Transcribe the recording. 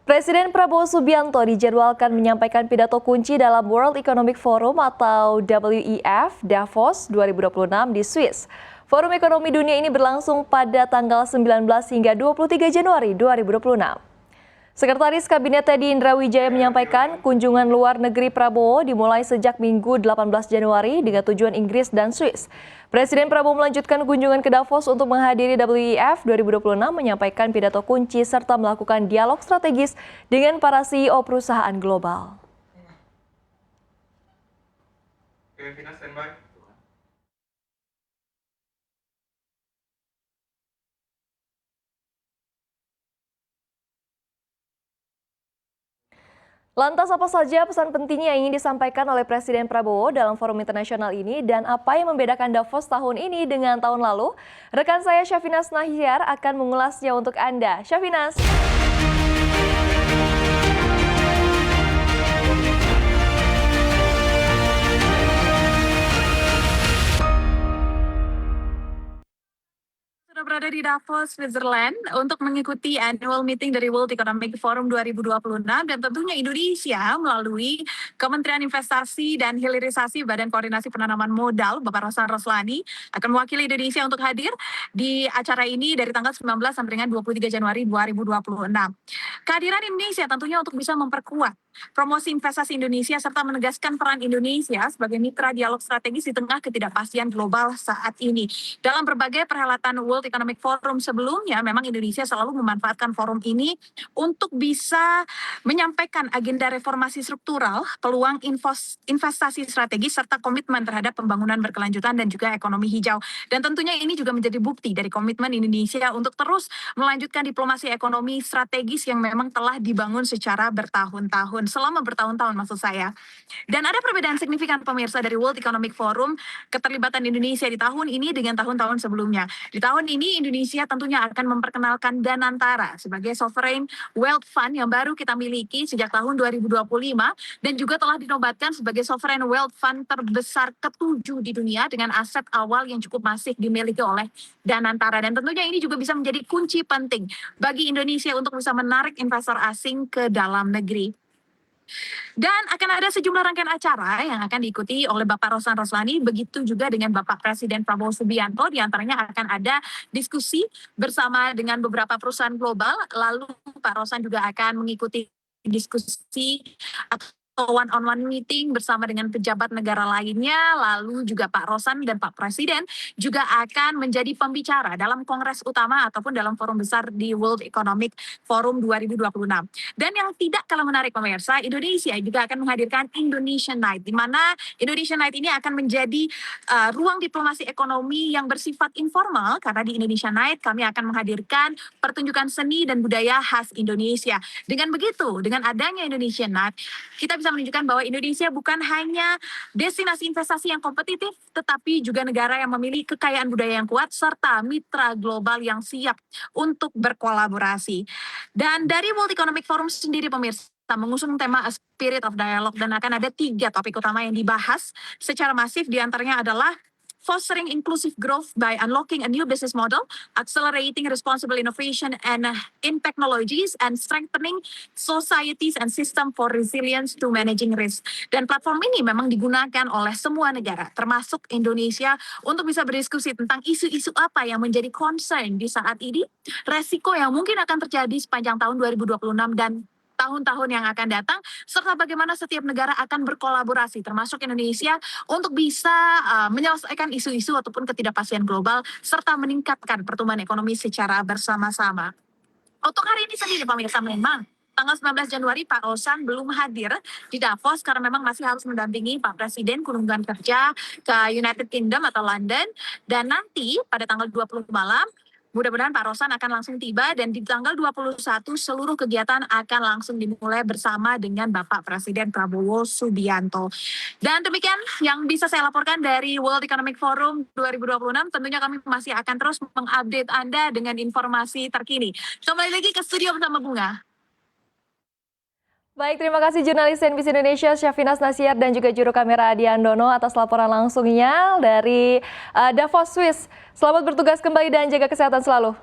Presiden Prabowo Subianto dijadwalkan menyampaikan pidato kunci dalam World Economic Forum atau WEF Davos 2026 di Swiss. Forum ekonomi dunia ini berlangsung pada tanggal 19 hingga 23 Januari 2026. Sekretaris Kabinet Teddy Indra Wijaya menyampaikan kunjungan luar negeri Prabowo dimulai sejak Minggu 18 Januari dengan tujuan Inggris dan Swiss. Presiden Prabowo melanjutkan kunjungan ke Davos untuk menghadiri WEF 2026, menyampaikan pidato kunci serta melakukan dialog strategis dengan para CEO perusahaan global. Lantas apa saja pesan penting yang ingin disampaikan oleh Presiden Prabowo dalam forum internasional ini dan apa yang membedakan Davos tahun ini dengan tahun lalu? Rekan saya Syafinas Nahyar akan mengulasnya untuk Anda. Syafinas. Berada di Davos, Switzerland untuk mengikuti annual meeting dari World Economic Forum 2026 dan tentunya Indonesia melalui Kementerian Investasi dan Hilirisasi Badan Koordinasi Penanaman Modal Bapak Rosan Roslani akan mewakili Indonesia untuk hadir di acara ini dari tanggal 19 sampai dengan 23 Januari 2026. Kehadiran Indonesia tentunya untuk bisa memperkuat promosi investasi Indonesia serta menegaskan peran Indonesia sebagai mitra dialog strategis di tengah ketidakpastian global saat ini. Dalam berbagai perhelatan World Economic Forum sebelumnya, memang Indonesia selalu memanfaatkan forum ini untuk bisa menyampaikan agenda reformasi struktural, peluang investasi strategis, serta komitmen terhadap pembangunan berkelanjutan dan juga ekonomi hijau. Dan tentunya ini juga menjadi bukti dari komitmen Indonesia untuk terus melanjutkan diplomasi ekonomi strategis yang memang telah dibangun secara bertahun-tahun, selama bertahun-tahun maksud saya. Dan ada perbedaan signifikan pemirsa dari World Economic Forum, keterlibatan Indonesia di tahun ini dengan tahun-tahun sebelumnya. Di tahun ini Indonesia tentunya akan memperkenalkan Danantara sebagai sovereign wealth fund yang baru kita miliki sejak tahun 2025 dan juga telah dinobatkan sebagai sovereign wealth fund terbesar ke-7 di dunia dengan aset awal yang cukup masif dimiliki oleh Danantara. Dan tentunya ini juga bisa menjadi kunci penting bagi Indonesia untuk bisa menarik investor asing ke dalam negeri. Dan akan ada sejumlah rangkaian acara yang akan diikuti oleh Bapak Rosan Roslani, begitu juga dengan Bapak Presiden Prabowo Subianto. Di antaranya akan ada diskusi bersama dengan beberapa perusahaan global, lalu Pak Rosan juga akan mengikuti diskusi atau one-on-one meeting bersama dengan pejabat negara lainnya, lalu juga Pak Rosan dan Pak Presiden juga akan menjadi pembicara dalam kongres utama ataupun dalam forum besar di World Economic Forum 2026. Dan yang tidak kalah menarik pemirsa, Indonesia juga akan menghadirkan Indonesian Night, di mana Indonesian Night ini akan menjadi ruang diplomasi ekonomi yang bersifat informal, karena di Indonesian Night kami akan menghadirkan pertunjukan seni dan budaya khas Indonesia. Dengan begitu, dengan adanya Indonesian Night, kita bisa menunjukkan bahwa Indonesia bukan hanya destinasi investasi yang kompetitif, tetapi juga negara yang memiliki kekayaan budaya yang kuat, serta mitra global yang siap untuk berkolaborasi. Dan dari World Economic Forum sendiri pemirsa, mengusung tema A Spirit of Dialogue, dan akan ada 3 topik utama yang dibahas secara masif. Di antaranya adalah fostering inclusive growth by unlocking a new business model, accelerating responsible innovation and in technologies, and strengthening societies and system for resilience to managing risk. Dan platform ini memang digunakan oleh semua negara, termasuk Indonesia, untuk bisa berdiskusi tentang isu-isu apa yang menjadi concern di saat ini, resiko yang mungkin akan terjadi sepanjang tahun 2026 dan tahun-tahun yang akan datang, serta bagaimana setiap negara akan berkolaborasi, termasuk Indonesia, untuk bisa menyelesaikan isu-isu ataupun ketidakpastian global, serta meningkatkan pertumbuhan ekonomi secara bersama-sama. Untuk hari ini sendiri pemirsa, memang tanggal 19 Januari Pak Rosan belum hadir di Davos karena memang masih harus mendampingi Pak Presiden kunjungan kerja ke United Kingdom atau London, dan nanti pada tanggal 20 malam mudah-mudahan Pak Rosan akan langsung tiba, dan di tanggal 21 seluruh kegiatan akan langsung dimulai bersama dengan Bapak Presiden Prabowo Subianto. Dan demikian yang bisa saya laporkan dari World Economic Forum 2026. Tentunya kami masih akan terus mengupdate Anda dengan informasi terkini. Kembali lagi ke studio bersama Bunga. Baik, terima kasih jurnalis CNBC Indonesia Syafinas Nahyar dan juga juru kamera Adi Andono atas laporan langsungnya dari Davos, Swiss. Selamat bertugas kembali dan jaga kesehatan selalu.